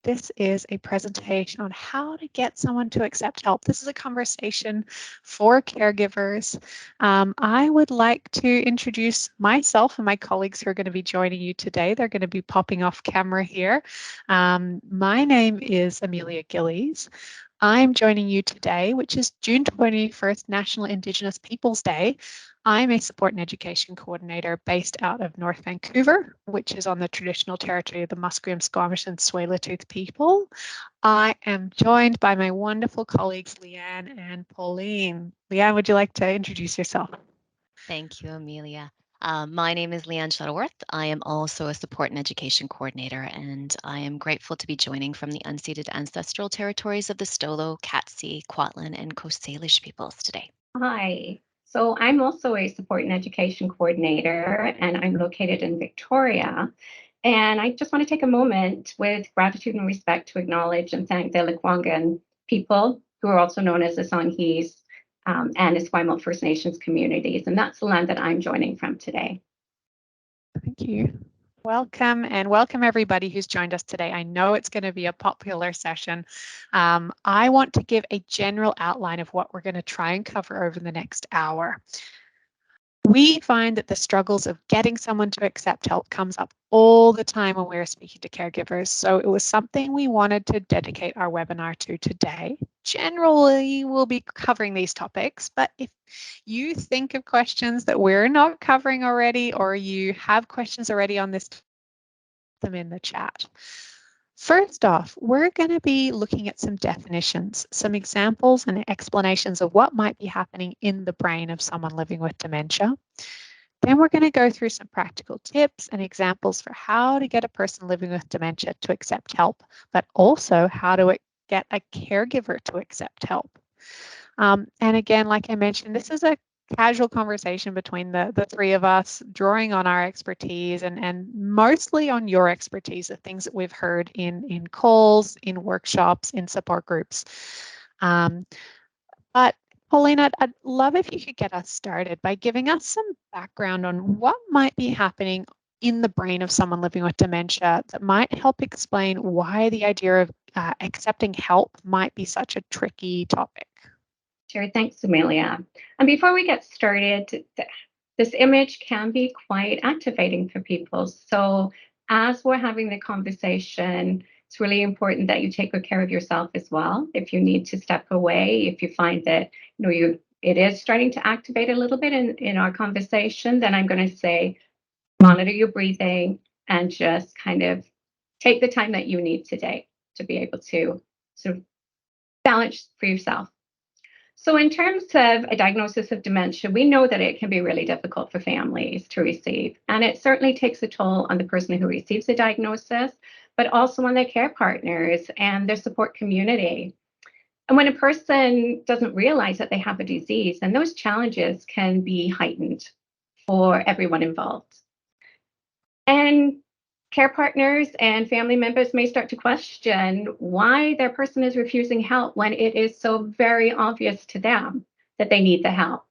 This is a presentation on how to get someone to accept help. This is a conversation for caregivers. I would like to introduce myself and my colleagues who are going to be joining you today. They're going to be popping off camera here. My name is Amelia Gillies. I'm joining you today, which is June 21st, National Indigenous Peoples Day. I'm a support and education coordinator based out of North Vancouver, which is on the traditional territory of the Musqueam, Squamish and Tsleil-Waututh people. I am joined by my wonderful colleagues, Leanne and Pauline. Leanne, would you like to introduce yourself? Thank you, Amelia. My name is Leanne Shuttleworth. I am also a support and education coordinator, and I am grateful to be joining from the unceded ancestral territories of the Stolo, Katzie, Kwantlen, and Coast Salish peoples today. Hi. So I'm also a support and education coordinator, and I'm located in Victoria. And I just want to take a moment with gratitude and respect to acknowledge and thank the Lekwungen people, who are also known as the Songhees and Esquimalt First Nations communities. And that's the land that I'm joining from today. Thank you. Welcome and welcome everybody who's joined us today. I know it's going to be a popular session. I want to give a general outline of what we're going to try and cover over the next hour. We find that the struggles of getting someone to accept help comes up all the time when we're speaking to caregivers. So it was something we wanted to dedicate our webinar to today. Generally, we'll be covering these topics, but if you think of questions that we're not covering already, or you have questions already on this, them in the chat. First off, we're going to be looking at some definitions, some examples and explanations of what might be happening in the brain of someone living with dementia. Then we're going to go through some practical tips and examples for how to get a person living with dementia to accept help, but also how to get a caregiver to accept help. And again, like I mentioned, this is a casual conversation between the three of us, drawing on our expertise and mostly on your expertise, the things that we've heard in calls, in workshops, in support groups. But Pauline, I'd love if you could get us started by giving us some background on what might be happening in the brain of someone living with dementia that might help explain why the idea of accepting help might be such a tricky topic. Sure, thanks, Amelia. And before we get started, this image can be quite activating for people. So as we're having the conversation, it's really important that you take good care of yourself as well. If you need to step away, if you find that it is starting to activate a little bit in our conversation, then I'm going to say monitor your breathing and just kind of take the time that you need today to be able to sort of balance for yourself. So in terms of a diagnosis of dementia, we know that it can be really difficult for families to receive, and it certainly takes a toll on the person who receives the diagnosis, but also on their care partners and their support community. And when a person doesn't realize that they have a disease, then those challenges can be heightened for everyone involved. And care partners and family members may start to question why their person is refusing help when it is so very obvious to them that they need the help.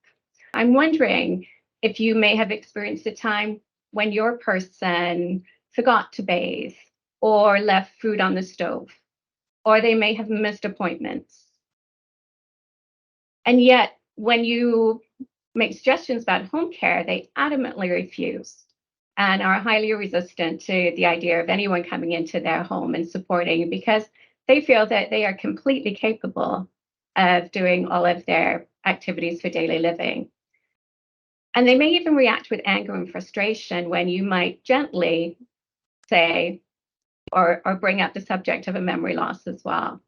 I'm wondering if you may have experienced a time when your person forgot to bathe or left food on the stove, or they may have missed appointments. And yet, when you make suggestions about home care, they adamantly refuse and are highly resistant to the idea of anyone coming into their home and supporting, because they feel that they are completely capable of doing all of their activities for daily living. And they may even react with anger and frustration when you might gently say or bring up the subject of a memory loss as well.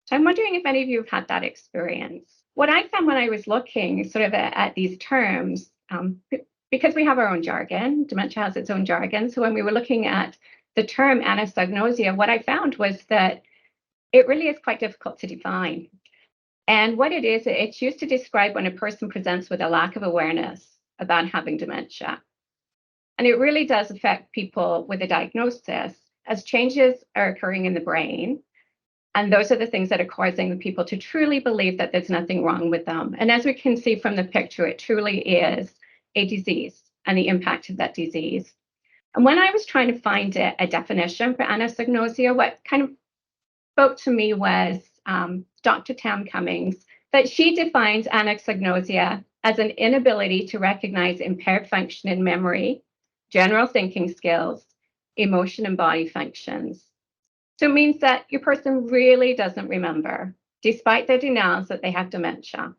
So I'm wondering if any of you have had that experience. What I found when I was looking sort of at these terms, because we have our own jargon, dementia has its own jargon. So when we were looking at the term anosognosia, what I found was that it really is quite difficult to define. And what it is, it's used to describe when a person presents with a lack of awareness about having dementia. And it really does affect people with a diagnosis as changes are occurring in the brain. And those are the things that are causing people to truly believe that there's nothing wrong with them. And as we can see from the picture, it truly is a disease and the impact of that disease. And when I was trying to find a definition for anosognosia, what kind of spoke to me was Dr. Tam Cummings, that she defines anosognosia as an inability to recognize impaired function in memory, general thinking skills, emotion, and body functions. So it means that your person really doesn't remember, despite their denials that they have dementia.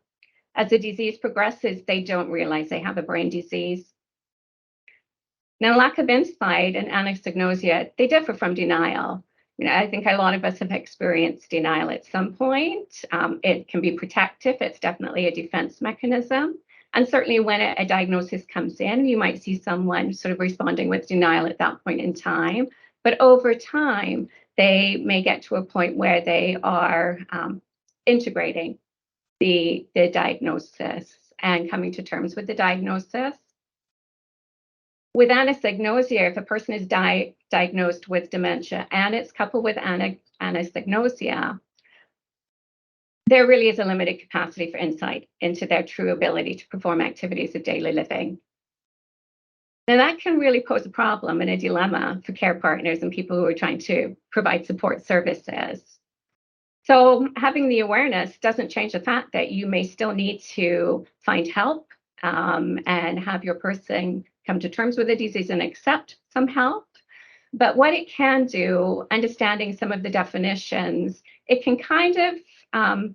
As the disease progresses, they don't realize they have a brain disease. Now, lack of insight and anosognosia, they differ from denial. I think a lot of us have experienced denial at some point. It can be protective. It's definitely a defense mechanism. And certainly when a diagnosis comes in, you might see someone sort of responding with denial at that point in time. But over time, they may get to a point where they are integrating the diagnosis and coming to terms with the diagnosis. With anosognosia, if a person is diagnosed with dementia and it's coupled with anosognosia, there really is a limited capacity for insight into their true ability to perform activities of daily living. Now, that can really pose a problem and a dilemma for care partners and people who are trying to provide support services. So having the awareness doesn't change the fact that you may still need to find help and have your person come to terms with the disease and accept some help. But what it can do, understanding some of the definitions, it can kind of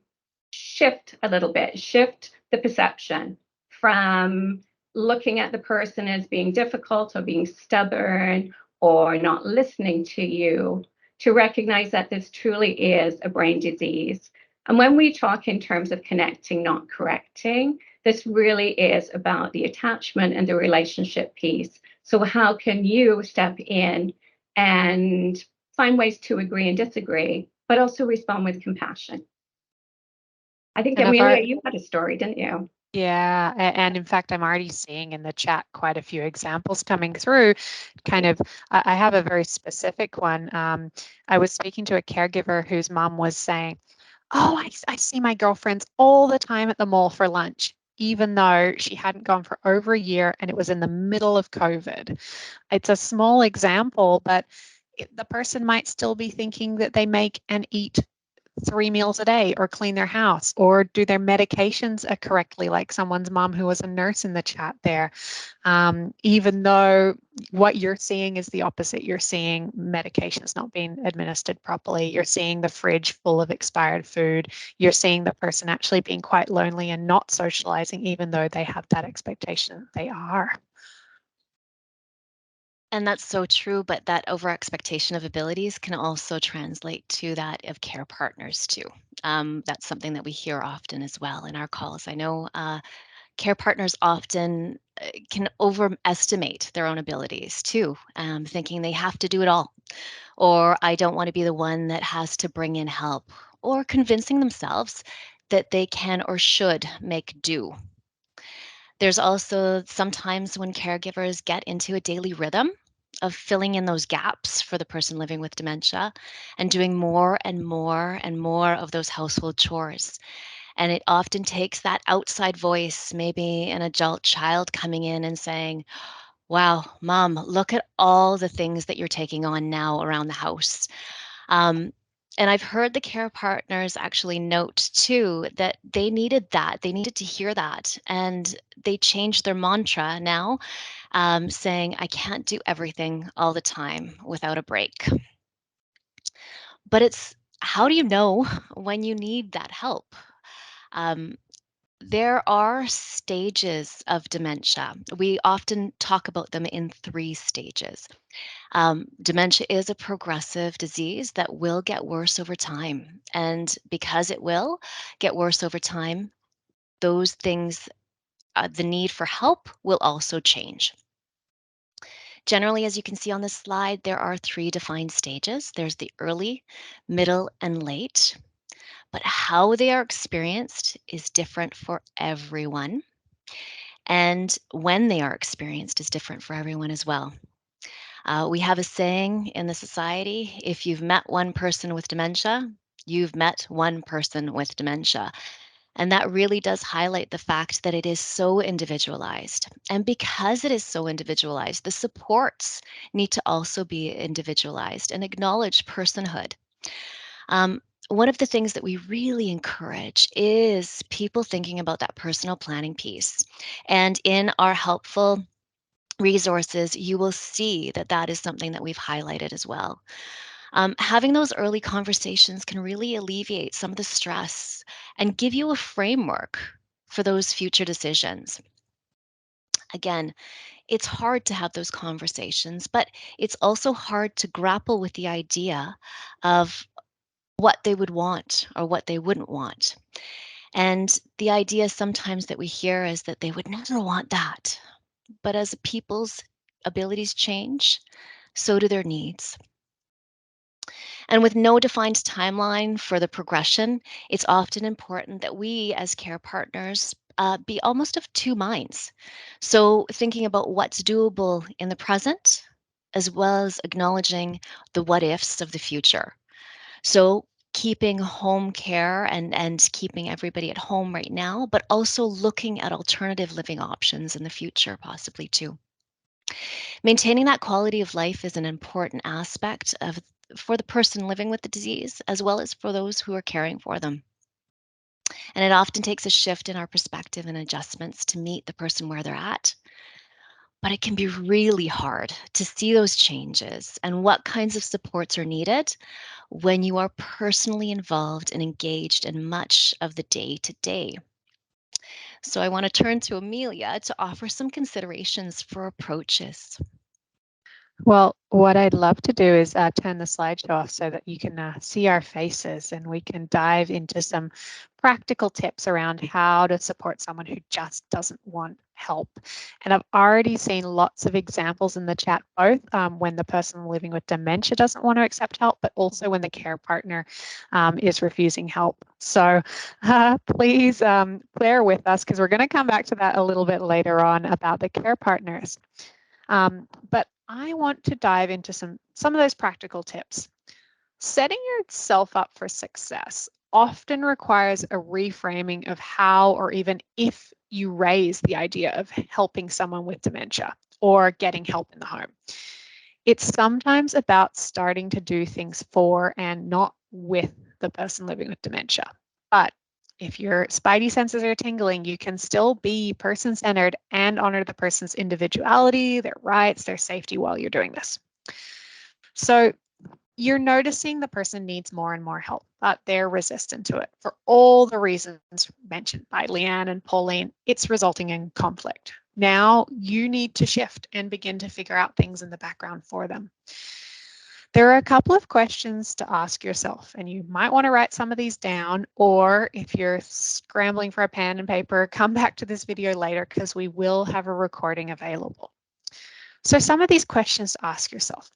shift a little bit, shift the perception from looking at the person as being difficult or being stubborn or not listening to you, to recognize that this truly is a brain disease. And when we talk in terms of connecting, not correcting, this really is about the attachment and the relationship piece. So how can you step in and find ways to agree and disagree, but also respond with compassion? I think, Amelia, you had a story, didn't you? Yeah, and in fact, I'm already seeing in the chat quite a few examples coming through. Kind of, I have a very specific one. I was speaking to a caregiver whose mom was saying, "Oh, I see my girlfriends all the time at the mall for lunch," even though she hadn't gone for over a year and it was in the middle of COVID. It's a small example, but the person might still be thinking that they make and eat 3 meals a day or clean their house or do their medications correctly, like someone's mom who was a nurse in the chat there. Even though what you're seeing is the opposite. You're seeing medications not being administered properly. You're seeing the fridge full of expired food. You're seeing the person actually being quite lonely and not socializing, even though they have that expectation that they are. And that's so true, but that over expectation of abilities can also translate to that of care partners too. That's something that we hear often as well in our calls. I know care partners often can overestimate their own abilities too, thinking they have to do it all, or I don't want to be the one that has to bring in help, or convincing themselves that they can or should make do. There's also sometimes when caregivers get into a daily rhythm of filling in those gaps for the person living with dementia and doing more and more and more of those household chores. And it often takes that outside voice, maybe an adult child coming in and saying, "Wow, mom, look at all the things that you're taking on now around the house." Um, and I've heard the care partners actually note too that they needed that. They needed to hear that. And they changed their mantra now, saying, "I can't do everything all the time without a break." But it's how do you know when you need that help? Um, there are stages of dementia. We often talk about them in 3 stages. Dementia is a progressive disease that will get worse over time. And because it will get worse over time, those things, the need for help will also change. Generally, as you can see on this slide, there are 3 defined stages. There's the early, middle, and late. But how they are experienced is different for everyone. And when they are experienced is different for everyone as well. We have a saying in the society, if you've met one person with dementia, you've met one person with dementia. And that really does highlight the fact that it is so individualized. And because it is so individualized, the supports need to also be individualized and acknowledge personhood. One of the things that we really encourage is people thinking about that personal planning piece. And in our helpful resources, you will see that that is something that we've highlighted as well. Having those early conversations can really alleviate some of the stress and give you a framework for those future decisions. Again, it's hard to have those conversations, but it's also hard to grapple with the idea of what they would want or what they wouldn't want. And the idea sometimes that we hear is that they would never want that. But as people's abilities change, so do their needs. And with no defined timeline for the progression, it's often important that we as care partners be almost of two minds. So, thinking about what's doable in the present, as well as acknowledging the what ifs of the future. So, keeping home care and keeping everybody at home right now, but also looking at alternative living options in the future, possibly too. Maintaining that quality of life is an important aspect of for the person living with the disease as well as for those who are caring for them. And it often takes a shift in our perspective and adjustments to meet the person where they're at. But it can be really hard to see those changes and what kinds of supports are needed when you are personally involved and engaged in much of the day to day. So I want to turn to Amelia to offer some considerations for approaches. Well, what I'd love to do is turn the slideshow off so that you can see our faces and we can dive into some practical tips around how to support someone who just doesn't want help. And I've already seen lots of examples in the chat, both when the person living with dementia doesn't want to accept help, but also when the care partner is refusing help. So please bear with us because we're going to come back to that a little bit later on about the care partners. But I want to dive into some of those practical tips. Setting yourself up for success often requires a reframing of how or even if you raise the idea of helping someone with dementia or getting help in the home. It's sometimes about starting to do things for and not with the person living with dementia. But if your spidey senses are tingling, you can still be person-centered and honor the person's individuality, their rights, their safety while you're doing this. So you're noticing the person needs more and more help, but they're resistant to it. For all the reasons mentioned by Leanne and Pauline, it's resulting in conflict. Now you need to shift and begin to figure out things in the background for them. There are a couple of questions to ask yourself, and you might want to write some of these down, or if you're scrambling for a pen and paper, come back to this video later because we will have a recording available. So some of these questions to ask yourself.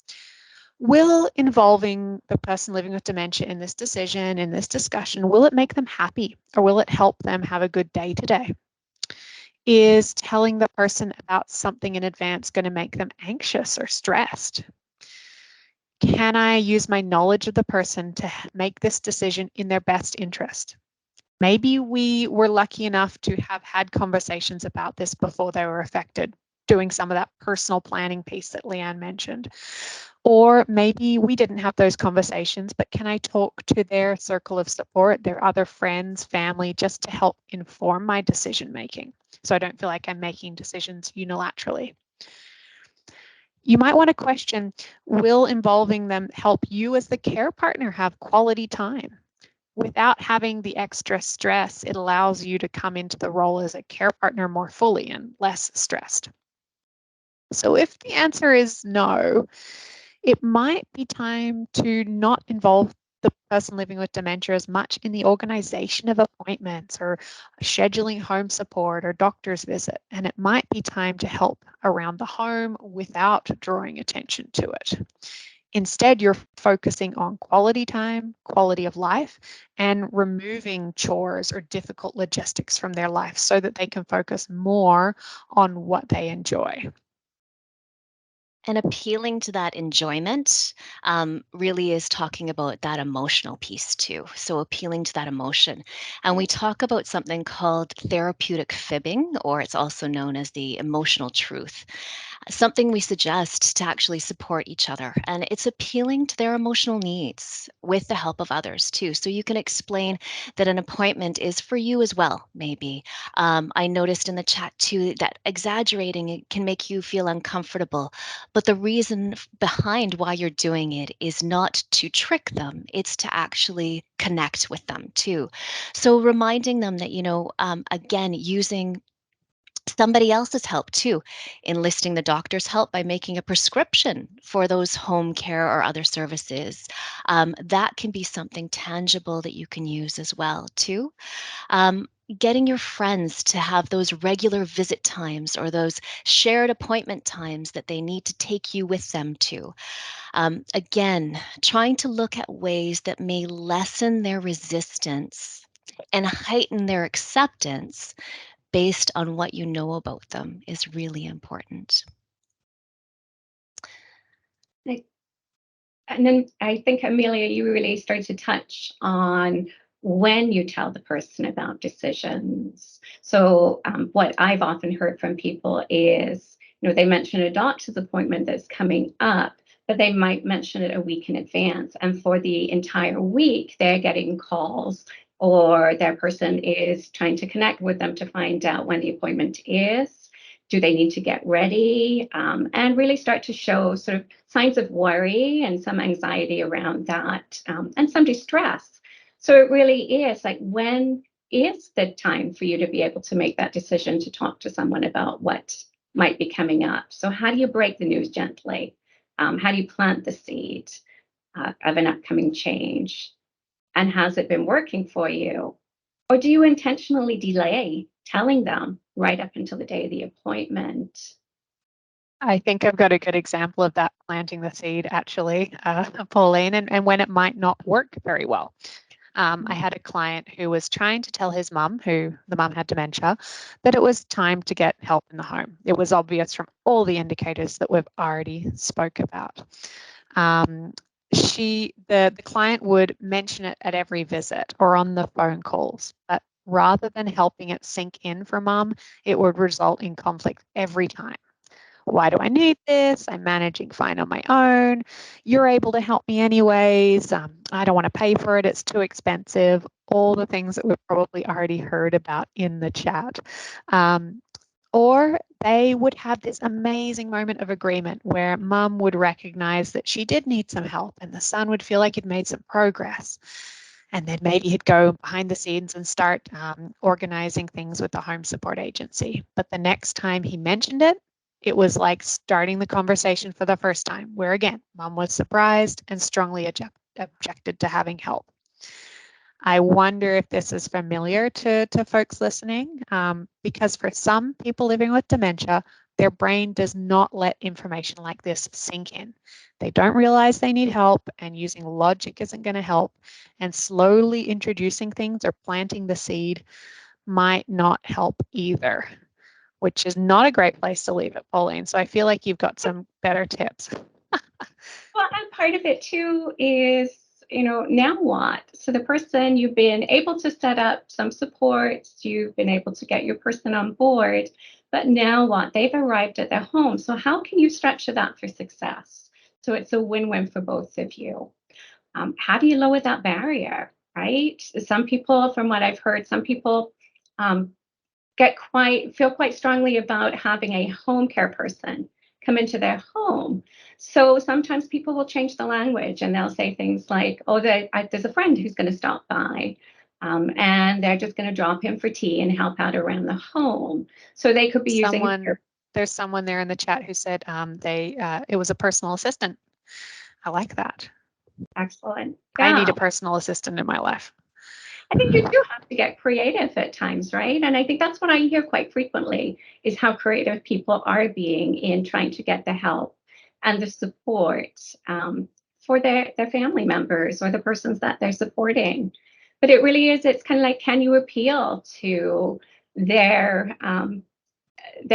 Will involving the person living with dementia in this decision, in this discussion, will it make them happy or will it help them have a good day today? Is telling the person about something in advance going to make them anxious or stressed? Can I use my knowledge of the person to make this decision in their best interest? Maybe we were lucky enough to have had conversations about this before they were affected, doing some of that personal planning piece that Leanne mentioned. Or maybe we didn't have those conversations, but can I talk to their circle of support, their other friends, family, just to help inform my decision making so I don't feel like I'm making decisions unilaterally? You might want to question, will involving them help you as the care partner have quality time? Without having the extra stress, it allows you to come into the role as a care partner more fully and less stressed. So if the answer is no, it might be time to not involve the person living with dementia as much in the organization of appointments or scheduling home support or doctor's visit. And it might be time to help around the home without drawing attention to it. Instead, you're focusing on quality time, quality of life, and removing chores or difficult logistics from their life so that they can focus more on what they enjoy. And appealing to that enjoyment really is talking about that emotional piece too. So, appealing to that emotion. And we talk about something called therapeutic fibbing, or it's also known as the emotional truth, something we suggest to actually support each other. And it's appealing to their emotional needs with the help of others too. So you can explain that an appointment is for you as well, maybe. I noticed in the chat too that exaggerating it can make you feel uncomfortable. But the reason behind why you're doing it is not to trick them, it's to actually connect with them too. So reminding them that, again, using somebody else's help too, enlisting the doctor's help by making a prescription for those home care or other services. That can be something tangible that you can use as well too. Getting your friends to have those regular visit times or those shared appointment times that they need to take you with them to. Again, trying to look at ways that may lessen their resistance and heighten their acceptance based on what you know about them is really important. And then I think, Amelia, you really started to touch on when you tell the person about decisions. So what I've often heard from people is, they mention a doctor's appointment that's coming up, but they might mention it a week in advance. And for the entire week, they're getting calls or their person is trying to connect with them to find out when the appointment is. Do they need to get ready? And really start to show sort of signs of worry and some anxiety around that, and some distress. So it really is like, when is the time for you to be able to make that decision to talk to someone about what might be coming up? So how do you break the news gently? How do you plant the seed of an upcoming change? And has it been working for you? Or do you intentionally delay telling them right up until the day of the appointment? I think I've got a good example of that, planting the seed, actually, Pauline, and when it might not work very well. I had a client who was trying to tell his mum, who the mum had dementia, that it was time to get help in the home. It was obvious from all the indicators that we've already spoke about. The client would mention it at every visit or on the phone calls, but rather than helping it sink in for mum, it would result in conflict every time. Why do I need this? I'm managing fine on my own. You're able to help me anyways. I don't want to pay for it. It's too expensive. All the things that we've probably already heard about in the chat. Or they would have this amazing moment of agreement where mum would recognize that she did need some help and the son would feel like he'd made some progress. And then maybe he'd go behind the scenes and start organizing things with the home support agency. But the next time he mentioned it, it was like starting the conversation for the first time, where again, mum was surprised and strongly objected to having help. I wonder if this is familiar to folks listening, because for some people living with dementia, their brain does not let information like this sink in. They don't realize they need help, and using logic isn't going to help. And slowly introducing things or planting the seed might not help either, which is not a great place to leave it, Pauline. So I feel like you've got some better tips. Well, and part of it too is, now what? So the person, you've been able to set up some supports, you've been able to get your person on board, but now what? They've arrived at their home. So how can you structure that for success? So it's a win-win for both of you. How do you lower that barrier, right? Some people, from what I've heard, some people feel quite strongly about having a home care person come into their home. So sometimes people will change the language and they'll say things like, oh, there's a friend who's going to stop by, and they're just going to drop him for tea and help out around the home. So they could be using. There's someone there in the chat who said it was a personal assistant. I like that. Excellent. Yeah. I need a personal assistant in my life. I think you do have to get creative at times, right? And I think that's what I hear quite frequently, is how creative people are being in trying to get the help and the support for their family members or the persons that they're supporting. But it really is, it's kind of like, can you appeal to their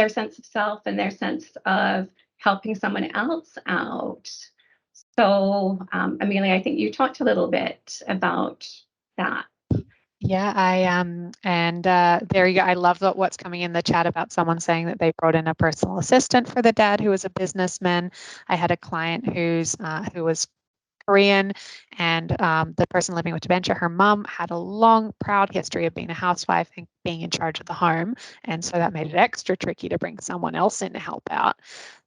sense of self and their sense of helping someone else out. So, Amelia, I think you talked a little bit about that. Yeah, and there you go. I love what's coming in the chat about someone saying that they brought in a personal assistant for the dad who was a businessman. I had a client who was Korean, and the person living with dementia, her mum had a long, proud history of being a housewife and being in charge of the home, and so that made it extra tricky to bring someone else in to help out.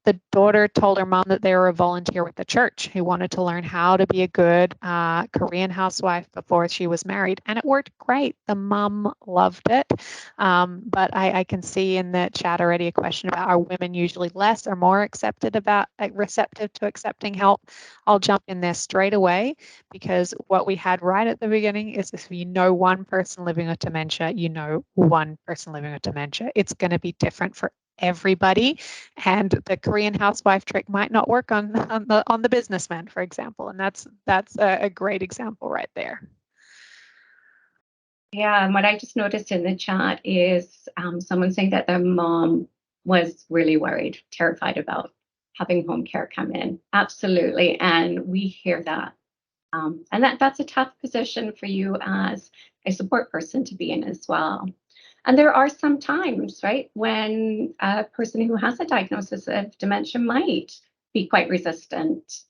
The daughter told her mom that they were a volunteer with the church who wanted to learn how to be a good Korean housewife before she was married, and it worked great. The mom loved it. But I can see in the chat already a question about, are women usually less or more receptive to accepting help? I'll jump in there straight away, because what we had right at the beginning is, if you know one person living with dementia, you know one person living with dementia. It's going to be different for everybody, and the Korean housewife trick might not work on the businessman, for example, and that's a great example right there. Yeah, and what I just noticed in the chat is someone saying that their mom was really worried, terrified about having home care come in. Absolutely, and we hear that. And that's a tough position for you as a support person to be in as well. And there are some times, right, when a person who has a diagnosis of dementia might be quite resistant.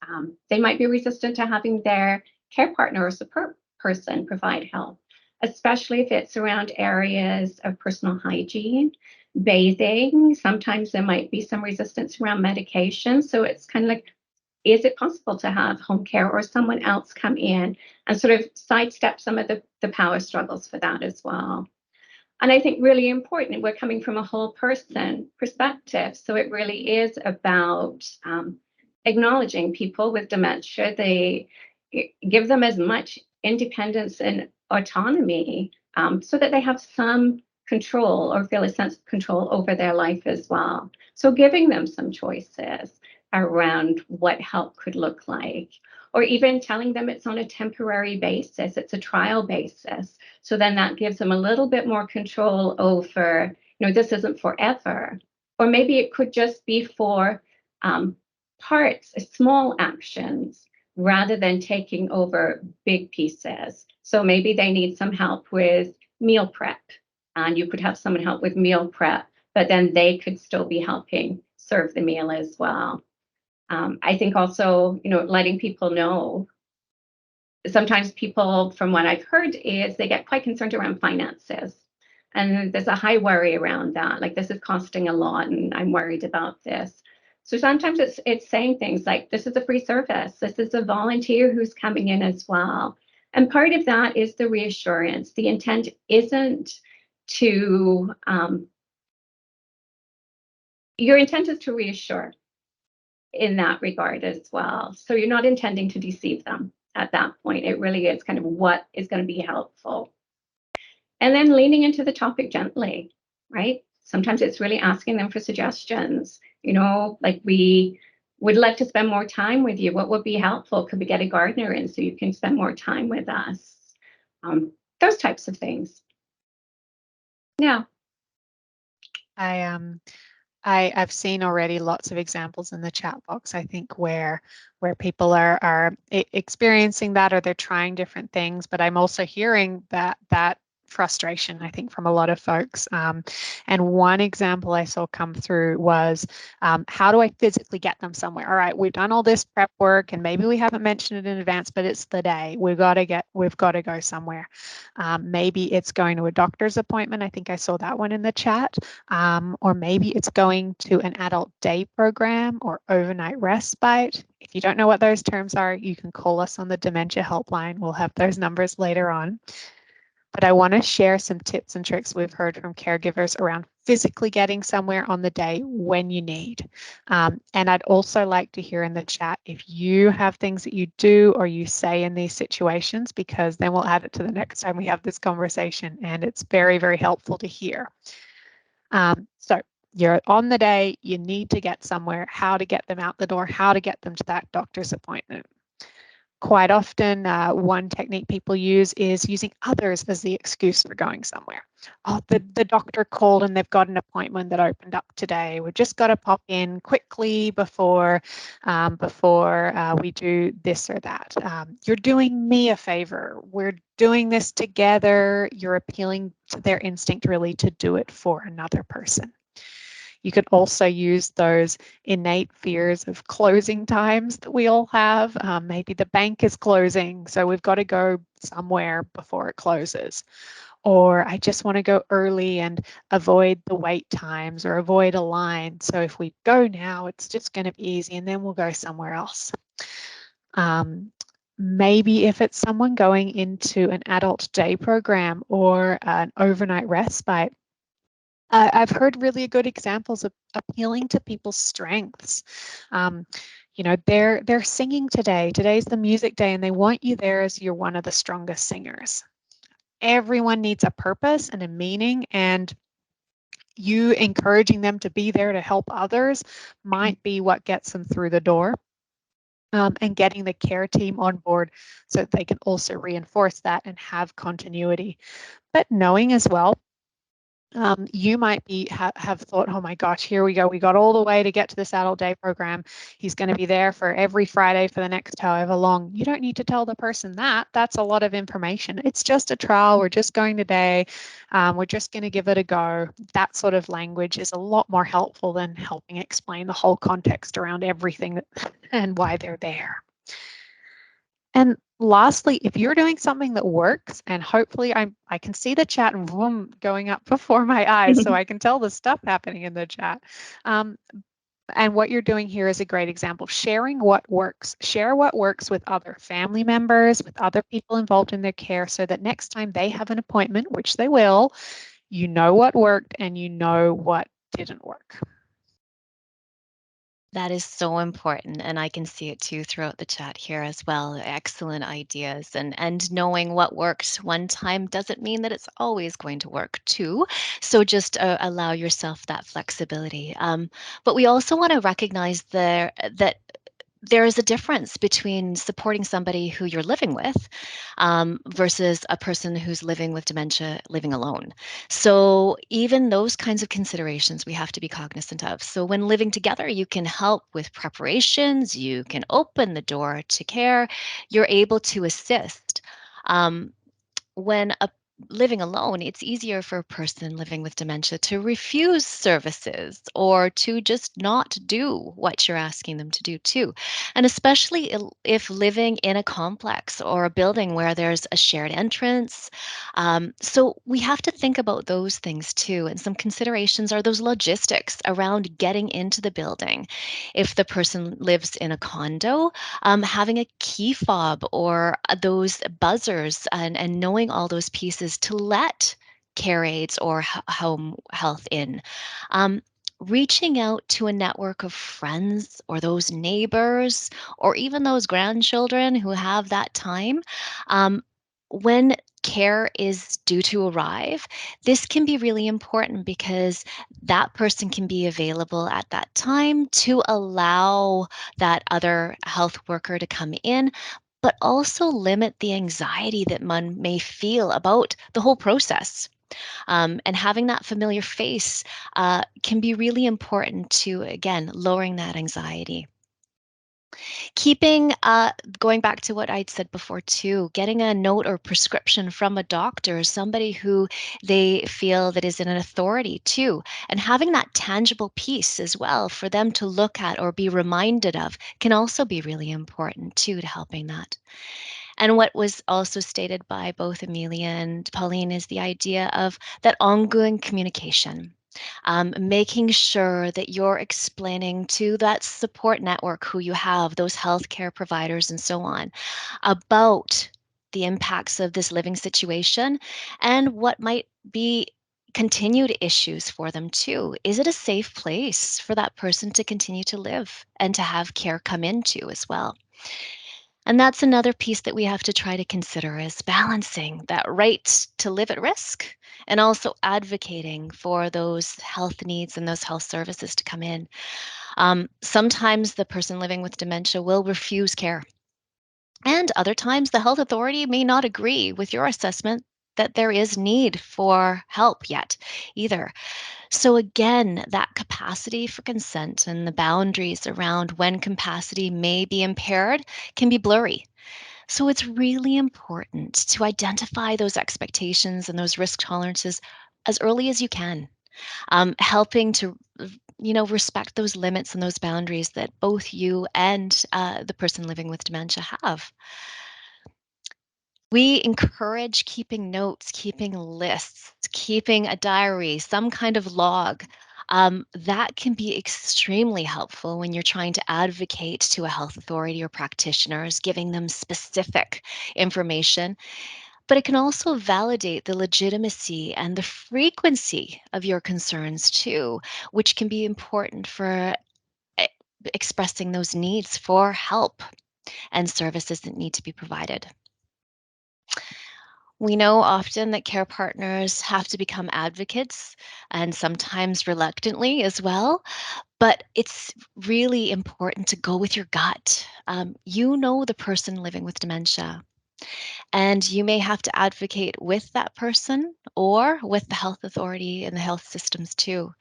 They might be resistant to having their care partner or support person provide help, especially if it's around areas of personal hygiene, bathing. Sometimes there might be some resistance around medication. So it's kind of like, is it possible to have home care or someone else come in and sort of sidestep some of the power struggles for that as well? And I think really important, we're coming from a whole person perspective. So it really is about acknowledging people with dementia. They give them as much independence and autonomy so that they have some control or feel a sense of control over their life as well. So giving them some choices around what help could look like, or even telling them it's on a temporary basis, it's a trial basis. So then that gives them a little bit more control over, this isn't forever. Or maybe it could just be for parts, small actions, rather than taking over big pieces. So maybe they need some help with meal prep, and you could have someone help with meal prep, but then they could still be helping serve the meal as well. I think also, letting people know. Sometimes people, from what I've heard, is they get quite concerned around finances. And there's a high worry around that. Like, this is costing a lot and I'm worried about this. So sometimes it's saying things like, this is a free service. This is a volunteer who's coming in as well. And part of that is the reassurance. The intent isn't to, your intent is to reassure in that regard as well. So you're not intending to deceive them at that point. It really is kind of what is going to be helpful. And then leaning into the topic gently, right? Sometimes it's really asking them for suggestions. Like, we would love to spend more time with you. What would be helpful? Could we get a gardener in so you can spend more time with us? Those types of things. Yeah. I've seen already lots of examples in the chat box, I think, where people are experiencing that, or they're trying different things. But I'm also hearing that frustration, I think, from a lot of folks. And one example I saw come through was, how do I physically get them somewhere? All right, we've done all this prep work, and maybe we haven't mentioned it in advance, but it's the day. We've got to go somewhere. Maybe it's going to a doctor's appointment. I think I saw that one in the chat. Or maybe it's going to an adult day program or overnight respite. If you don't know what those terms are, you can call us on the dementia helpline. We'll have those numbers later on. But I want to share some tips and tricks we've heard from caregivers around physically getting somewhere on the day when you need. And I'd also like to hear in the chat if you have things that you do or you say in these situations, because then we'll add it to the next time we have this conversation, and it's very, very helpful to hear. So you're on the day, you need to get somewhere, how to get them out the door, how to get them to that doctor's appointment. Quite often, one technique people use is using others as the excuse for going somewhere. Oh, the doctor called and they've got an appointment that opened up today. We've just got to pop in quickly before we do this or that. You're doing me a favor. We're doing this together. You're appealing to their instinct really to do it for another person. You could also use those innate fears of closing times that we all have. Maybe the bank is closing, so we've got to go somewhere before it closes. Or I just want to go early and avoid the wait times or avoid a line. So if we go now, it's just going to be easy and then we'll go somewhere else. Maybe if it's someone going into an adult day program or an overnight respite, I've heard really good examples of appealing to people's strengths. You know, they're singing today. Today's the music day, and they want you there as you're one of the strongest singers. Everyone needs a purpose and a meaning, and you encouraging them to be there to help others might be what gets them through the door. And getting the care team on board so that they can also reinforce that and have continuity. But knowing as well, you might be have thought, oh my gosh, here we go. We got all the way to get to this adult day program. He's going to be there for every Friday for the next however long. You don't need to tell the person that. That's a lot of information. It's just a trial. We're just going today. We're just going to give it a go. That sort of language is a lot more helpful than helping explain the whole context around everything and why they're there. And lastly, if you're doing something that works, and hopefully I can see the chat and vroom going up before my eyes, so I can tell the stuff happening in the chat. And what you're doing here is a great example. Sharing what works. Share what works with other family members, with other people involved in their care, so that next time they have an appointment, which they will, you know what worked and you know what didn't work. That is so important, and I can see it too throughout the chat here as well. Excellent ideas, and knowing what works one time doesn't mean that it's always going to work too. So just allow yourself that flexibility. But we also want to recognize that there is a difference between supporting somebody who you're living with versus a person who's living with dementia, living alone. So even those kinds of considerations we have to be cognizant of. So when living together, you can help with preparations, you can open the door to care, you're able to assist. When living alone, it's easier for a person living with dementia to refuse services or to just not do what you're asking them to do too. And especially if living in a complex or a building where there's a shared entrance. So we have to think about those things too. And some considerations are those logistics around getting into the building. If the person lives in a condo, having a key fob or those buzzers and knowing all those pieces to let care aides or home health in. Reaching out to a network of friends or those neighbors or even those grandchildren who have that time. When care is due to arrive, this can be really important because that person can be available at that time to allow that other health worker to come in, but also limit the anxiety that one may feel about the whole process. And having that familiar face can be really important to, again, lowering that anxiety. Keeping, going back to what I'd said before too, getting a note or prescription from a doctor, somebody who they feel that is in an authority too, and having that tangible piece as well for them to look at or be reminded of can also be really important too to helping that. And what was also stated by both Amelia and Pauline is the idea of that ongoing communication. Making sure that you're explaining to that support network who you have, those healthcare providers and so on, about the impacts of this living situation and what might be continued issues for them too. Is it a safe place for that person to continue to live and to have care come into as well? And that's another piece that we have to try to consider is balancing that right to live at risk and also advocating for those health needs and those health services to come in. Sometimes the person living with dementia will refuse care. And other times, the health authority may not agree with your assessment that there is need for help yet either. So, again, that capacity for consent and the boundaries around when capacity may be impaired can be blurry. So, it's really important to identify those expectations and those risk tolerances as early as you can, helping to respect those limits and those boundaries that both you and the person living with dementia have. We encourage keeping notes, keeping lists, keeping a diary, some kind of log. That can be extremely helpful when you're trying to advocate to a health authority or practitioners, giving them specific information. But it can also validate the legitimacy and the frequency of your concerns too, which can be important for e- expressing those needs for help and services that need to be provided. We know often that care partners have to become advocates and sometimes reluctantly as well, but it's really important to go with your gut. You know the person living with dementia, and you may have to advocate with that person or with the health authority and the health systems too.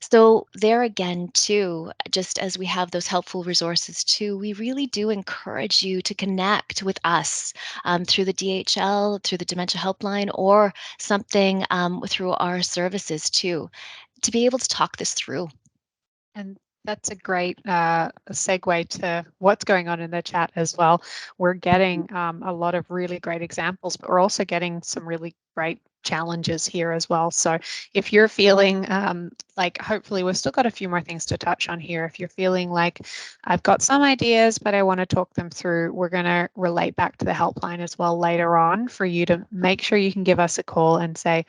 So, there again, too, just as we have those helpful resources too, we really do encourage you to connect with us through the DHL, through the Dementia Helpline, or something through our services too, to be able to talk this through. And that's a great segue to what's going on in the chat as well. We're getting a lot of really great examples, but we're also getting some really great challenges here as well. So if you're feeling like, hopefully we've still got a few more things to touch on here. If you're feeling like I've got some ideas, but I want to talk them through, we're going to relate back to the helpline as well later on for you to make sure you can give us a call and say,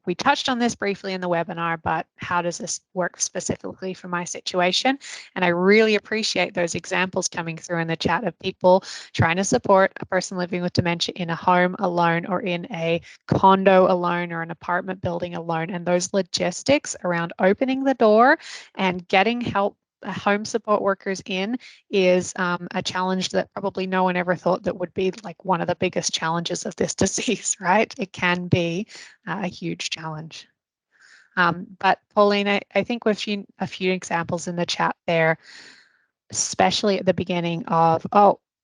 we touched on this briefly in the webinar, but how does this work specifically for my situation? And I really appreciate those examples coming through in the chat of people trying to support a person living with dementia in a home alone or in a condo alone or an apartment building alone. And those logistics around opening the door and getting help, home support workers in, is a challenge that probably no one ever thought that would be like one of the biggest challenges of this disease, right? It can be a huge challenge. But Pauline, I think we've seen a few examples in the chat there, especially at the beginning of,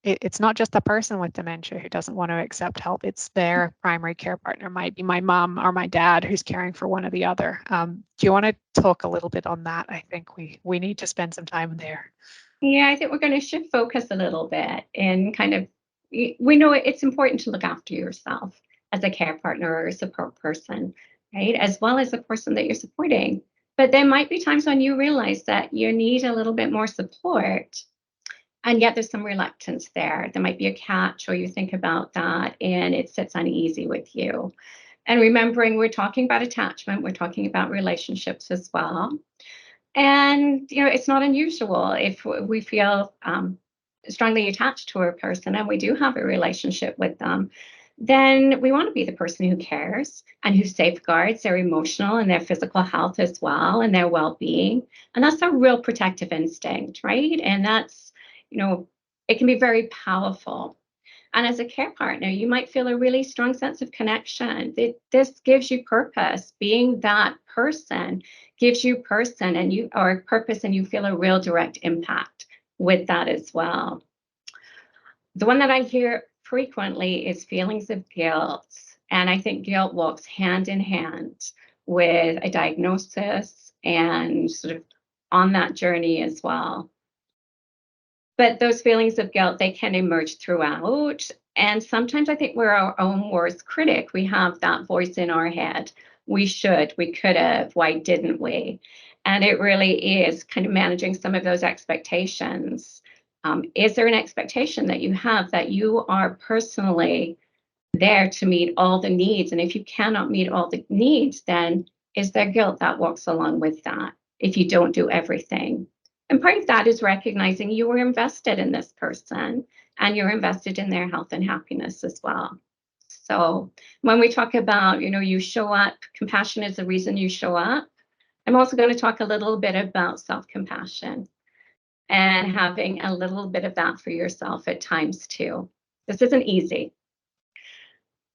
it's not just the person with dementia who doesn't want to accept help, it's their primary care partner, might be my mom or my dad who's caring for one or the other. Do you want to talk a little bit on that? I think we need to spend some time there. Yeah, I think we're going to shift focus a little bit and kind of, we know it's important to look after yourself as a care partner or a support person, right? As well as the person that you're supporting. But there might be times when you realize that you need a little bit more support, and yet there's some reluctance there. There might be a catch, or you think about that and it sits uneasy with you. And remembering, we're talking about attachment, we're talking about relationships as well. And, it's not unusual if we feel strongly attached to a person and we do have a relationship with them, then we want to be the person who cares and who safeguards their emotional and their physical health as well and their well-being. And that's a real protective instinct, right? And that's, it can be very powerful. And as a care partner, you might feel a really strong sense of connection. This gives you purpose. Being that person gives you purpose, and you feel a real direct impact with that as well. The one that I hear frequently is feelings of guilt. And I think guilt walks hand in hand with a diagnosis and sort of on that journey as well. But those feelings of guilt, they can emerge throughout. And sometimes I think we're our own worst critic. We have that voice in our head. We could have, why didn't we? And it really is kind of managing some of those expectations. Is there an expectation that you have that you are personally there to meet all the needs? And if you cannot meet all the needs, then is there guilt that walks along with that if you don't do everything? And part of that is recognizing you were invested in this person and you're invested in their health and happiness as well. So when we talk about, you show up, compassion is the reason you show up. I'm also going to talk a little bit about self-compassion and having a little bit of that for yourself at times too. This isn't easy.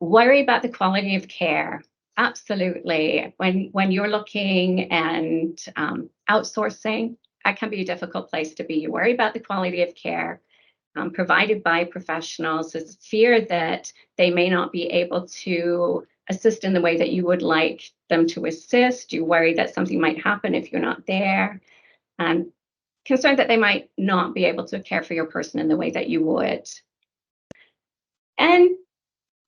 Worry about the quality of care. Absolutely. When you're looking and outsourcing, that can be a difficult place to be. You worry about the quality of care provided by professionals. There's fear that they may not be able to assist in the way that you would like them to assist. You worry that something might happen if you're not there. Concerned that they might not be able to care for your person in the way that you would. And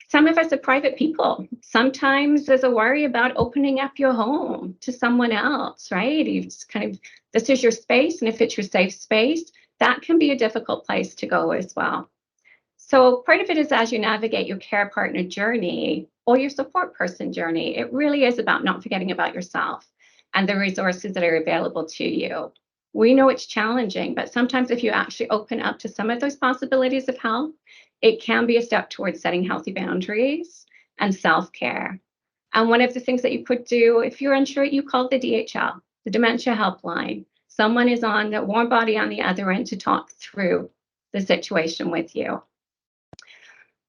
some of us are private people. Sometimes there's a worry about opening up your home to someone else, right? You just kind of, this is your space, and if it's your safe space, that can be a difficult place to go as well. So part of it is as you navigate your care partner journey or your support person journey, it really is about not forgetting about yourself and the resources that are available to you. We know it's challenging, but sometimes if you actually open up to some of those possibilities of help, it can be a step towards setting healthy boundaries and self-care. And one of the things that you could do, if you're unsure, you call the DHL, the Dementia Helpline. Someone is on the warm body on the other end to talk through the situation with you.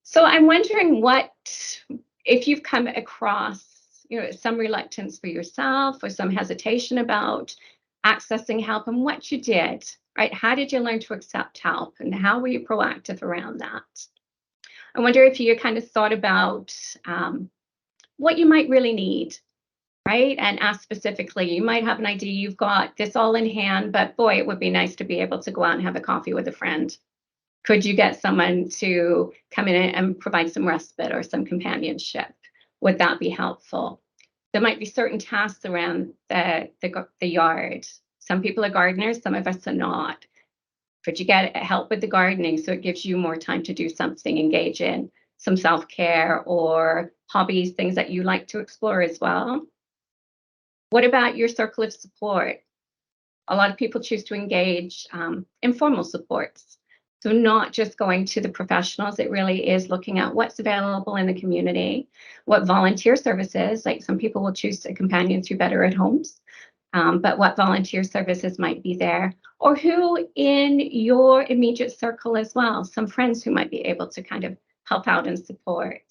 So I'm wondering if you've come across, some reluctance for yourself or some hesitation about accessing help and what you did, right? How did you learn to accept help and how were you proactive around that? I wonder if you kind of thought about what you might really need, right? And ask specifically, you might have an idea, you've got this all in hand, but boy, it would be nice to be able to go out and have a coffee with a friend. Could you get someone to come in and provide some respite or some companionship? Would that be helpful? There might be certain tasks around the yard. Some people are gardeners, some of us are not. Could you get help with the gardening so it gives you more time to do something, engage in some self-care or hobbies, things that you like to explore as well? What about your circle of support? A lot of people choose to engage informal supports. So not just going to the professionals, it really is looking at what's available in the community, what volunteer services, like some people will choose a companion through Better at Homes, but what volunteer services might be there, or who in your immediate circle as well, some friends who might be able to kind of help out and support.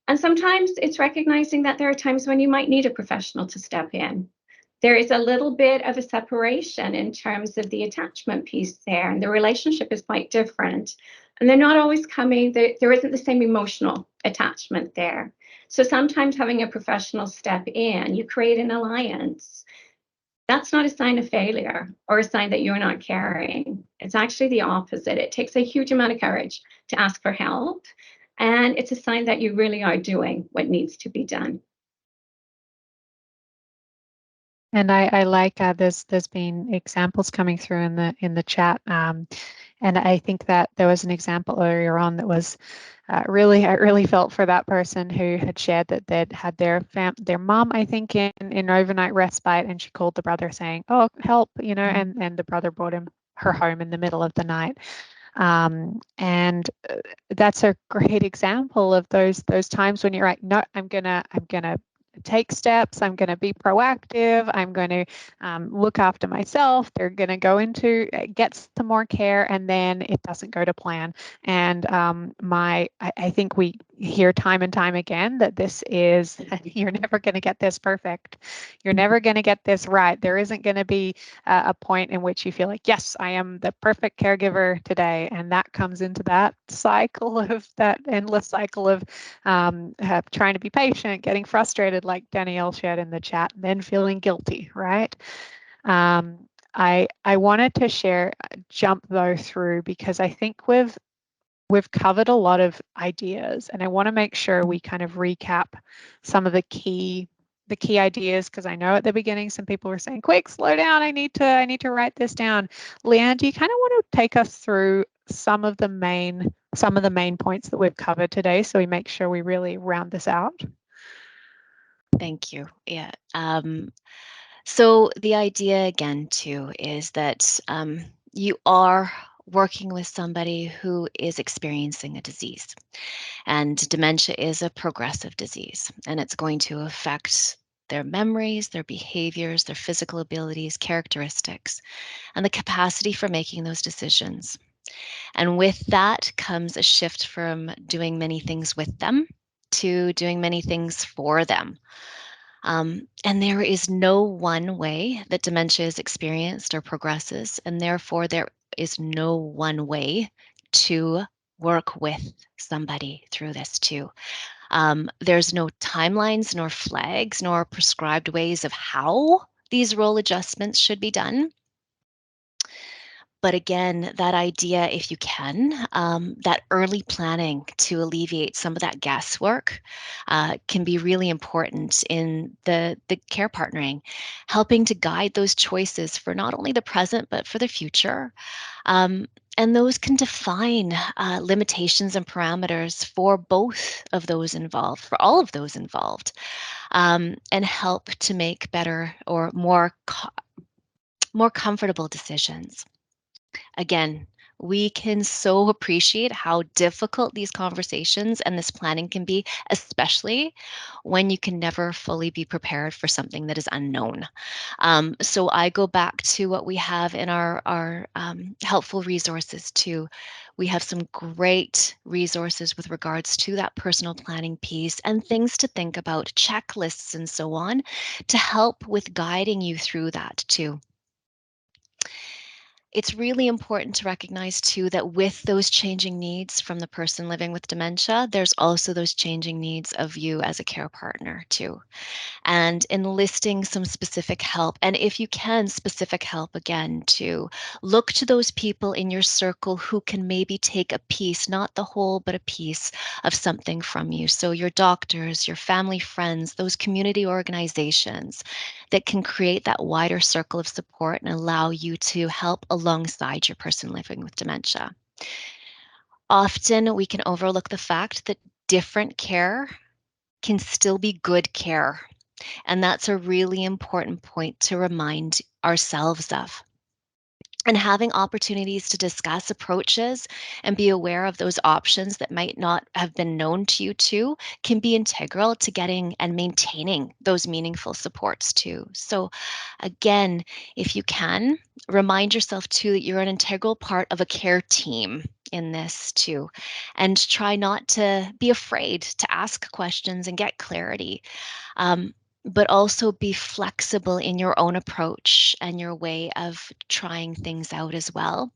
And sometimes it's recognizing that there are times when you might need a professional to step in. There is a little bit of a separation in terms of the attachment piece there, and the relationship is quite different. And they're not always coming, there isn't the same emotional attachment there. So sometimes having a professional step in, you create an alliance. That's not a sign of failure or a sign that you're not caring. It's actually the opposite. It takes a huge amount of courage to ask for help. And it's a sign that you really are doing what needs to be done. And I like there's been examples coming through in the chat, and I think that there was an example earlier on that was I really felt for that person who had shared that they'd had their mom, I think, in overnight respite, and she called the brother saying, "Oh, help," and the brother brought her home in the middle of the night. And that's a great example of those times when you're like, no, I'm gonna take steps. I'm going to be proactive. I'm going to look after myself. They're going to go into get some more care, and then it doesn't go to plan. And I think we hear time and time again that this is you're never going to get this perfect. You're never going to get this right. There isn't going to be a point in which you feel like, yes, I am the perfect caregiver today, and that comes into that endless cycle of trying to be patient, getting frustrated, like Danielle shared in the chat, and then feeling guilty, right? I wanted to jump though through, because I think we've covered a lot of ideas, and I want to make sure we kind of recap some of the key ideas, because I know at the beginning some people were saying, quick, slow down, I need to write this down. Leanne, do you kind of want to take us through some of the main points that we've covered today, so we make sure we really round this out? Thank you. Yeah. So the idea again too is that you are working with somebody who is experiencing a disease, and dementia is a progressive disease, and it's going to affect their memories, their behaviors, their physical abilities, characteristics, and the capacity for making those decisions. And with that comes a shift from doing many things with them to doing many things for them. And there is no one way that dementia is experienced or progresses, and therefore there is no one way to work with somebody through this too. There's no timelines, nor flags, nor prescribed ways of how these role adjustments should be done. But again, that idea, if you can, that early planning to alleviate some of that guesswork can be really important in the care partnering, helping to guide those choices for not only the present, but for the future. And those can define limitations and parameters for both of those involved, for all of those involved, and help to make better or more comfortable decisions. Again, we can so appreciate how difficult these conversations and this planning can be, especially when you can never fully be prepared for something that is unknown. So I go back to what we have in our helpful resources too. We have some great resources with regards to that personal planning piece and things to think about, checklists and so on, to help with guiding you through that too. It's really important to recognize too that with those changing needs from the person living with dementia, there's also those changing needs of you as a care partner too. And enlisting some specific help, and if you can, specific help again to look to those people in your circle who can maybe take a piece, not the whole, but a piece of something from you. So your doctors, your family, friends, those community organizations that can create that wider circle of support and allow you to help alongside your person living with dementia. Often we can overlook the fact that different care can still be good care. And that's a really important point to remind ourselves of. And having opportunities to discuss approaches and be aware of those options that might not have been known to you too can be integral to getting and maintaining those meaningful supports too. So again, if you can, remind yourself too that you're an integral part of a care team in this too, and try not to be afraid to ask questions and get clarity. But also be flexible in your own approach and your way of trying things out as well.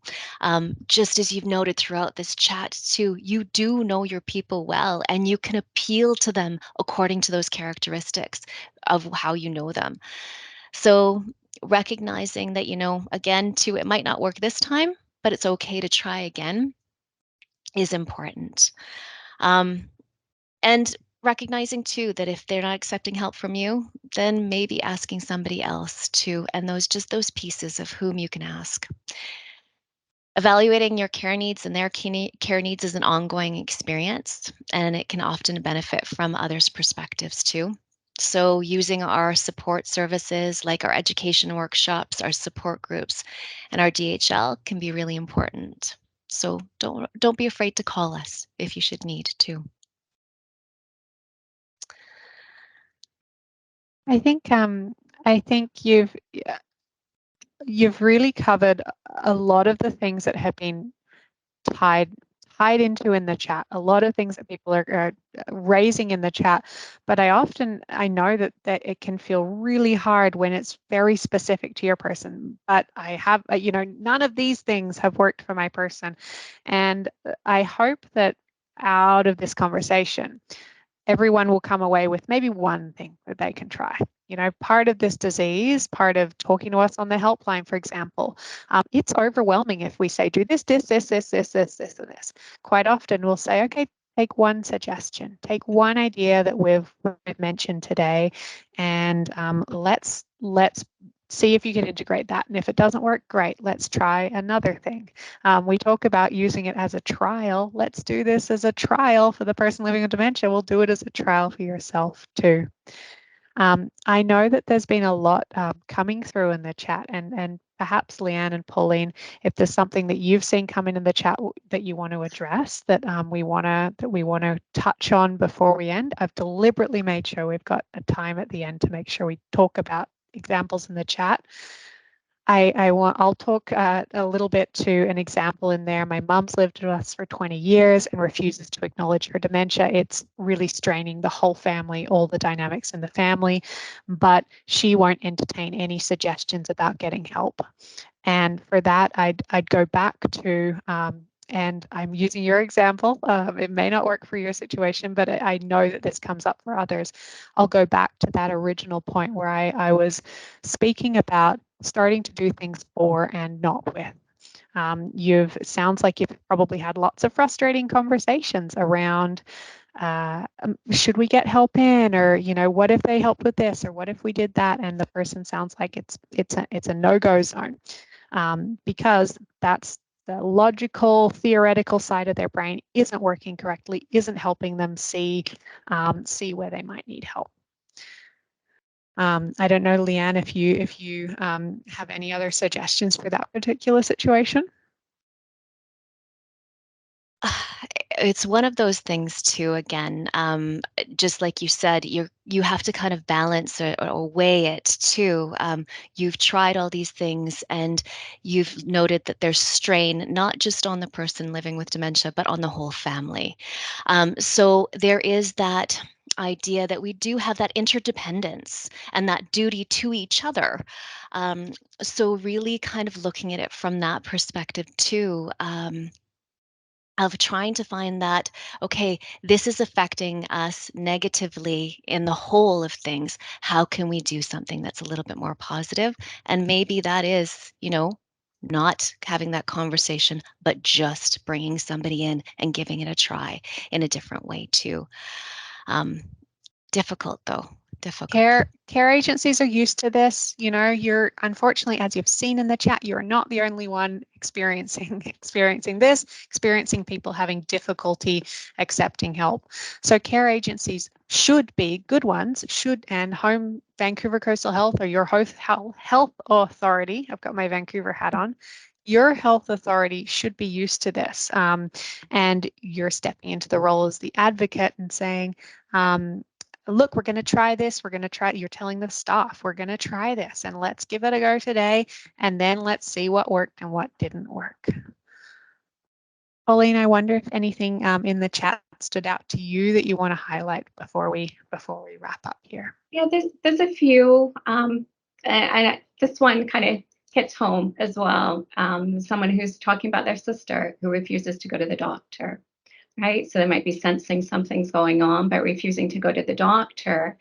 Just as you've noted throughout this chat too, you do know your people well and you can appeal to them according to those characteristics of how you know them. So recognizing that, again, too, it might not work this time, but it's okay to try again is important. And recognizing too that if they're not accepting help from you, then maybe asking somebody else too, and those pieces of whom you can ask. Evaluating your care needs and their care needs is an ongoing experience, and it can often benefit from others' perspectives too. So using our support services like our education workshops, our support groups, and our DHL can be really important. So don't be afraid to call us if you should need to. I think you've really covered a lot of the things that have been tied into in the chat, a lot of things that people are raising in the chat. But I know that it can feel really hard when it's very specific to your person. But I have, none of these things have worked for my person. And I hope that out of this conversation, everyone will come away with maybe one thing that they can try. Part of this disease, part of talking to us on the helpline, for example, it's overwhelming if we say, do this, and this. Quite often we'll say, okay, take one suggestion, take one idea that we've mentioned today, and let's see if you can integrate that. And if it doesn't work, great, let's try another thing. We talk about using it as a trial. Let's do this as a trial for the person living with dementia. We'll do it as a trial for yourself too. I know that there's been a lot coming through in the chat, and perhaps Leanne and Pauline, if there's something that you've seen come in the chat that you want to address, that we want to touch on before we end. I've deliberately made sure we've got a time at the end to make sure we talk about examples in the chat. I'll talk a little bit to an example in there. My mum's lived with us for 20 years and refuses to acknowledge her dementia. It's really straining the whole family, all the dynamics in the family, but she won't entertain any suggestions about getting help. And for that, I'd go back to, and I'm using your example. It may not work for your situation, but I know that this comes up for others. I'll go back to that original point where I was speaking about starting to do things for and not with. Sounds like you've probably had lots of frustrating conversations around should we get help in, or what if they helped with this, or what if we did that, and the person sounds like it's a no-go zone, because that's the logical, theoretical side of their brain isn't working correctly, isn't helping them see where they might need help. I don't know, Leanne, if you have any other suggestions for that particular situation. It's one of those things too, again, just like you said, you have to kind of balance or weigh it too. You've tried all these things and you've noted that there's strain, not just on the person living with dementia, but on the whole family. So there is that idea that we do have that interdependence and that duty to each other. So really kind of looking at it from that perspective too. Of trying to find that, okay, this is affecting us negatively in the whole of things. How can we do something that's a little bit more positive? And maybe that is, not having that conversation, but just bringing somebody in and giving it a try in a different way too. Difficult though. Difficult. Care agencies are used to this. You're, unfortunately, as you've seen in the chat, you're not the only one experiencing people having difficulty accepting help. So care agencies should be good ones, and home Vancouver Coastal Health, or your health authority, I've got my Vancouver hat on, your health authority should be used to this. And you're stepping into the role as the advocate and saying, look, we're going to try this. You're telling the staff, we're going to try this, and let's give it a go today. And then let's see what worked and what didn't work. Pauline, I wonder if anything in the chat stood out to you that you want to highlight before we wrap up here. Yeah, there's a few. And this one kind of hits home as well. Someone who's talking about their sister who refuses to go to the doctor. Right? So they might be sensing something's going on, but refusing to go to the doctor.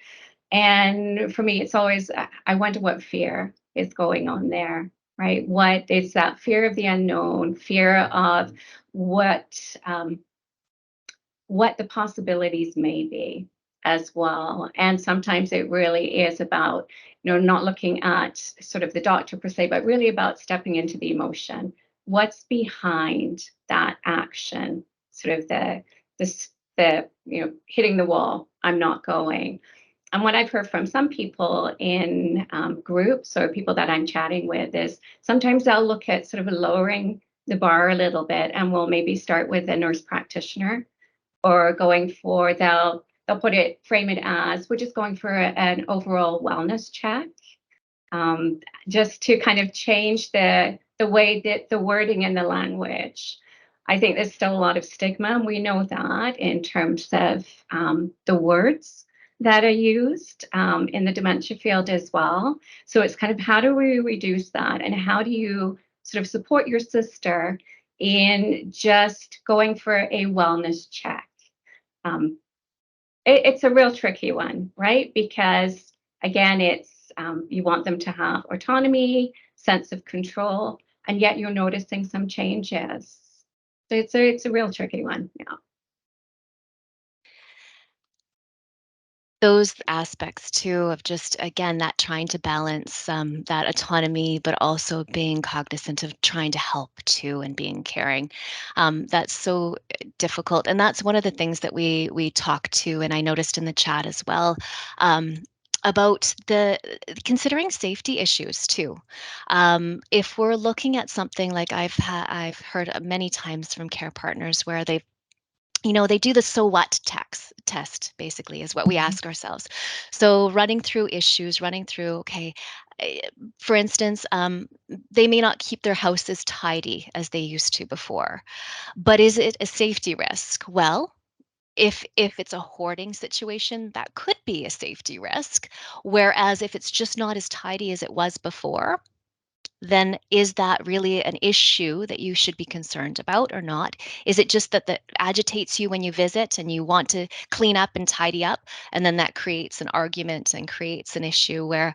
And for me, it's always, I wonder what fear is going on there, right? What is that fear of the unknown, fear of what the possibilities may be as well. And sometimes it really is about, not looking at sort of the doctor per se, but really about stepping into the emotion. What's behind that action? Sort of the hitting the wall, I'm not going. And what I've heard from some people in groups or people that I'm chatting with is sometimes they'll look at sort of lowering the bar a little bit, and we'll maybe start with a nurse practitioner, or they'll frame it as, we're just going for an overall wellness check, just to kind of change the way that the wording and the language. I think there's still a lot of stigma, and we know that in terms of the words that are used in the dementia field as well. So it's kind of, how do we reduce that, and how do you sort of support your sister in just going for a wellness check? It's a real tricky one, right? Because again, it's you want them to have autonomy, sense of control, and yet you're noticing some changes. So it's a real tricky one. Yeah. Those aspects too of just, again, that trying to balance that autonomy, but also being cognizant of trying to help too and being caring. That's so difficult, and that's one of the things that we talk to, and I noticed in the chat as well. About the considering safety issues too. If we're looking at something like I've heard many times from care partners where they do the so what test, basically, is what we ask ourselves. So running through issues, okay, For instance, they may not keep their house as tidy as they used to before, but is it a safety risk? Well, if it's a hoarding situation, that could be a safety risk. Whereas if it's just not as tidy as it was before, then is that really an issue that you should be concerned about or not? Is it just that agitates you when you visit and you want to clean up and tidy up, and then that creates an argument and creates an issue where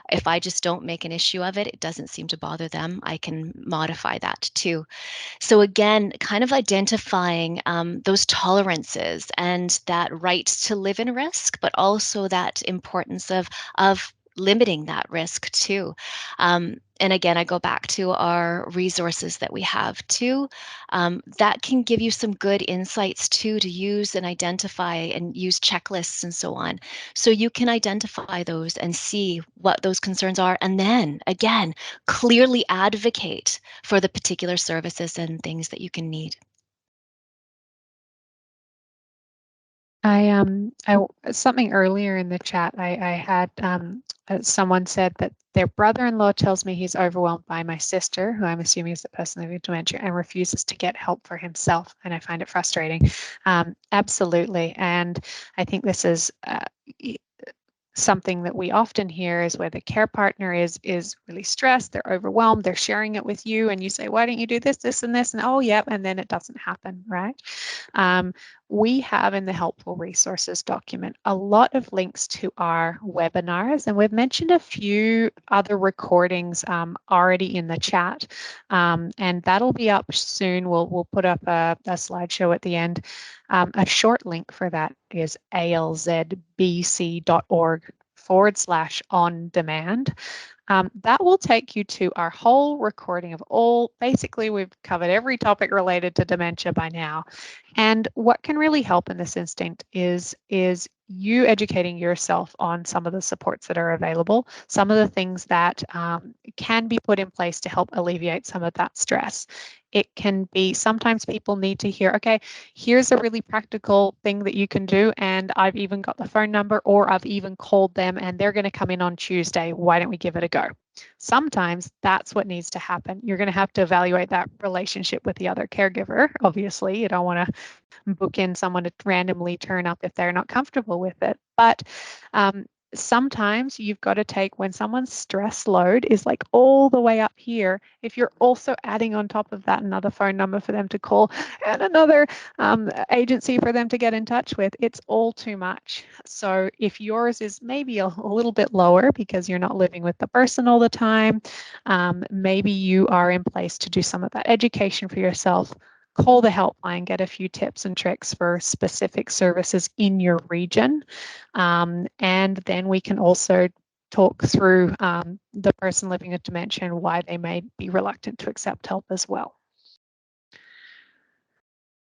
if I just don't make an issue of it, it doesn't seem to bother them, I can modify that too. So again, kind of identifying those tolerances and that right to live in risk, but also that importance of limiting that risk too. And again, I go back to our resources that we have too. That can give you some good insights too to use and identify and use checklists and so on. So you can identify those and see what those concerns are. And then again, clearly advocate for the particular services and things that you can need. Something earlier in the chat, I had someone said that their brother-in-law tells me he's overwhelmed by my sister, who I'm assuming is the person living with dementia, and refuses to get help for himself, and I find it frustrating. Absolutely, and I think this is something that we often hear is where the care partner is really stressed, they're overwhelmed, they're sharing it with you, and you say, why don't you do this, this, and this, and oh, yep, and then it doesn't happen, right? We have in the helpful resources document a lot of links to our webinars, and we've mentioned a few other recordings already in the chat, and that'll be up soon. We'll put up a slideshow at the end. A short link for that is alzbc.org/on-demand. That will take you to our whole recording of all, basically we've covered every topic related to dementia by now. And what can really help in this instant is you educating yourself on some of the supports that are available, some of the things that can be put in place to help alleviate some of that stress. It can be, sometimes people need to hear, okay, here's a really practical thing that you can do, and I've even got the phone number, or I've even called them and they're going to come in on Tuesday. Why don't we give it a go? Sometimes that's what needs to happen. You're going to have to evaluate that relationship with the other caregiver. Obviously, you don't want to book in someone to randomly turn up if they're not comfortable with it. But sometimes you've got to take, when someone's stress load is like all the way up here, if you're also adding on top of that another phone number for them to call and another agency for them to get in touch with, it's all too much. So if yours is maybe a little bit lower because you're not living with the person all the time, maybe you are in place to do some of that education for yourself. Call the helpline, get a few tips and tricks for specific services in your region. And then we can also talk through the person living with dementia and why they may be reluctant to accept help as well.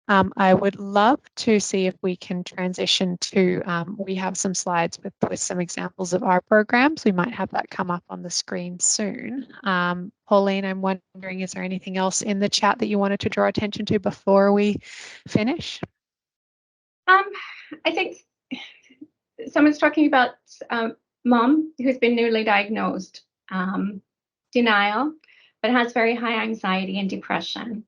I would love to see if we can transition to, we have some slides with some examples of our programs. We might have that come up on the screen soon. Pauline, I'm wondering, is there anything else in the chat that you wanted to draw attention to before we finish? I think someone's talking about mom who's been newly diagnosed, denial, but has very high anxiety and depression.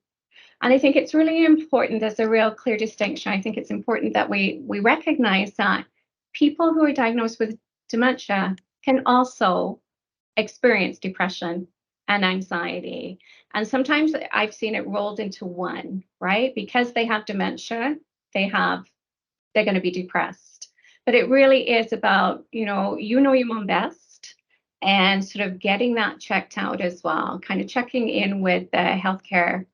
And I think it's really important, there's a real clear distinction. I think it's important that we recognize that people who are diagnosed with dementia can also experience depression and anxiety. And sometimes I've seen it rolled into one, right? Because they have dementia, they're going to be depressed. But it really is about, you know your mom best, and sort of getting that checked out as well, kind of checking in with the healthcare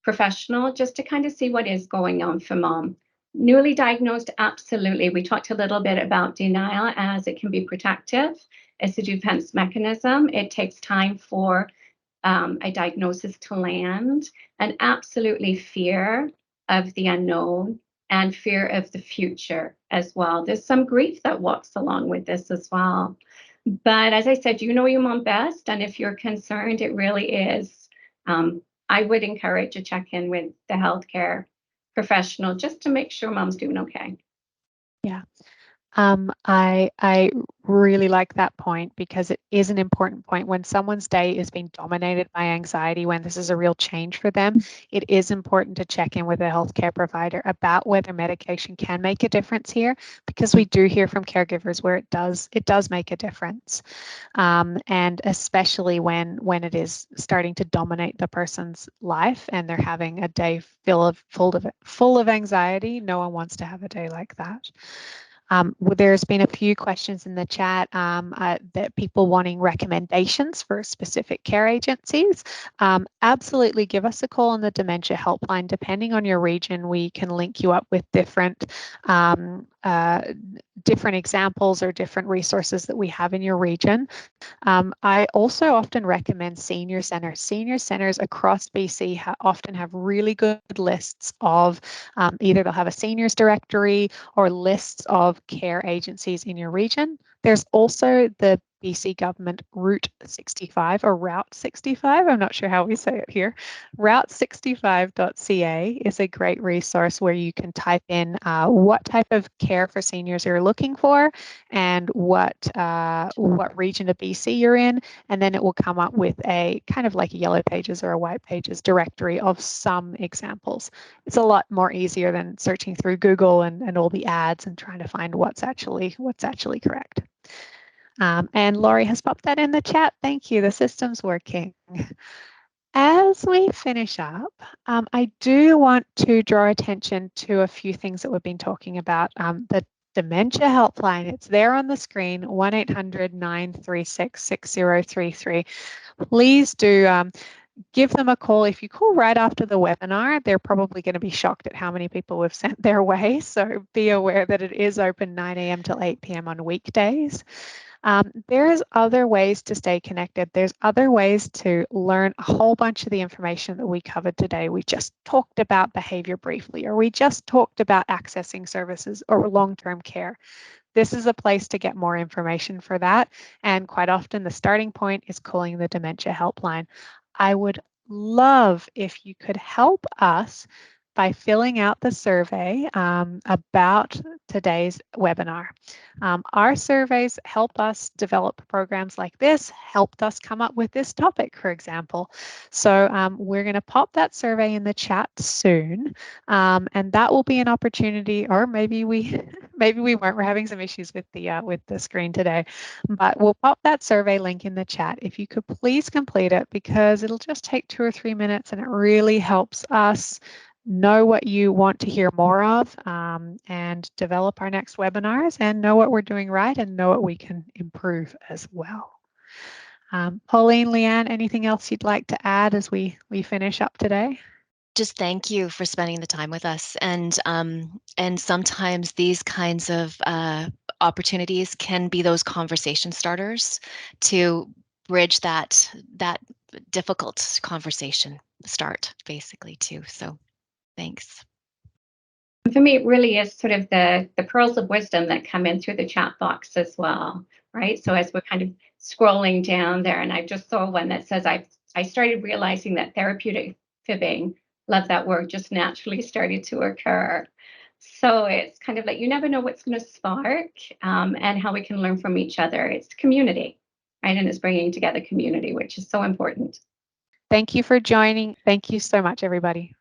professional just to kind of see what is going on for mom. Newly diagnosed, absolutely. We talked a little bit about denial, as it can be protective. It's a defense mechanism. It takes time for a diagnosis to land, and absolutely fear of the unknown and fear of the future as well. There's some grief that walks along with this as well. But as I said, you know your mom best, and if you're concerned, it really is, I would encourage a check-in with the healthcare professional just to make sure mom's doing okay. Yeah. I really like that point, because it is an important point. When someone's day is being dominated by anxiety, when this is a real change for them, it is important to check in with a healthcare provider about whether medication can make a difference here, because we do hear from caregivers where it does make a difference. And especially when it is starting to dominate the person's life and they're having a day full of anxiety. No one wants to have a day like that. There's been a few questions in the chat that people wanting recommendations for specific care agencies. Absolutely, give us a call on the dementia helpline. Depending on your region, we can link you up with different examples or different resources that we have in your region. I also often recommend senior centres. Senior centres across BC often have really good lists of either they'll have a seniors directory or lists of care agencies in your region. There's also the BC government Route 65 or Route 65. I'm not sure how we say it here. Route65.ca is a great resource where you can type in what type of care for seniors you're looking for and what region of BC you're in, and then it will come up with a kind of like a Yellow Pages or a White Pages directory of some examples. It's a lot more easier than searching through Google and all the ads and trying to find what's actually correct. And Laurie has popped that in the chat. Thank you. The system's working. As we finish up, I do want to draw attention to a few things that we've been talking about. The dementia helpline, it's there on the screen, 1-800-936-6033. Please do give them a call. If you call right after the webinar, they're probably going to be shocked at how many people we've sent their way. So be aware that it is open 9 a.m. till 8 p.m. on weekdays. There's other ways to stay connected. There's other ways to learn a whole bunch of the information that we covered today. We just talked about behavior briefly, or we just talked about accessing services or long-term care. This is a place to get more information for that. And quite often the starting point is calling the dementia helpline. I would love if you could help us by filling out the survey about today's webinar. Our surveys help us develop programs like this, helped us come up with this topic, for example. So we're going to pop that survey in the chat soon, and that will be an opportunity, or maybe we weren't. We're having some issues with the screen today, but we'll pop that survey link in the chat. If you could please complete it, because it'll just take 2 or 3 minutes, and it really helps us know what you want to hear more of and develop our next webinars and know what we're doing right and know what we can improve as well. Pauline, Leanne, anything else you'd like to add as we finish up today? Just thank you for spending the time with us. And sometimes these kinds of opportunities can be those conversation starters to bridge that difficult conversation start, basically, too. So thanks. For me, it really is sort of the pearls of wisdom that come in through the chat box as well, right? So as we're kind of scrolling down there, and I just saw one that says, I started realizing that therapeutic fibbing, love that word, just naturally started to occur. So it's kind of like, you never know what's going to spark and how we can learn from each other. It's community, right? And it's bringing together community, which is so important. Thank you for joining. Thank you so much, everybody.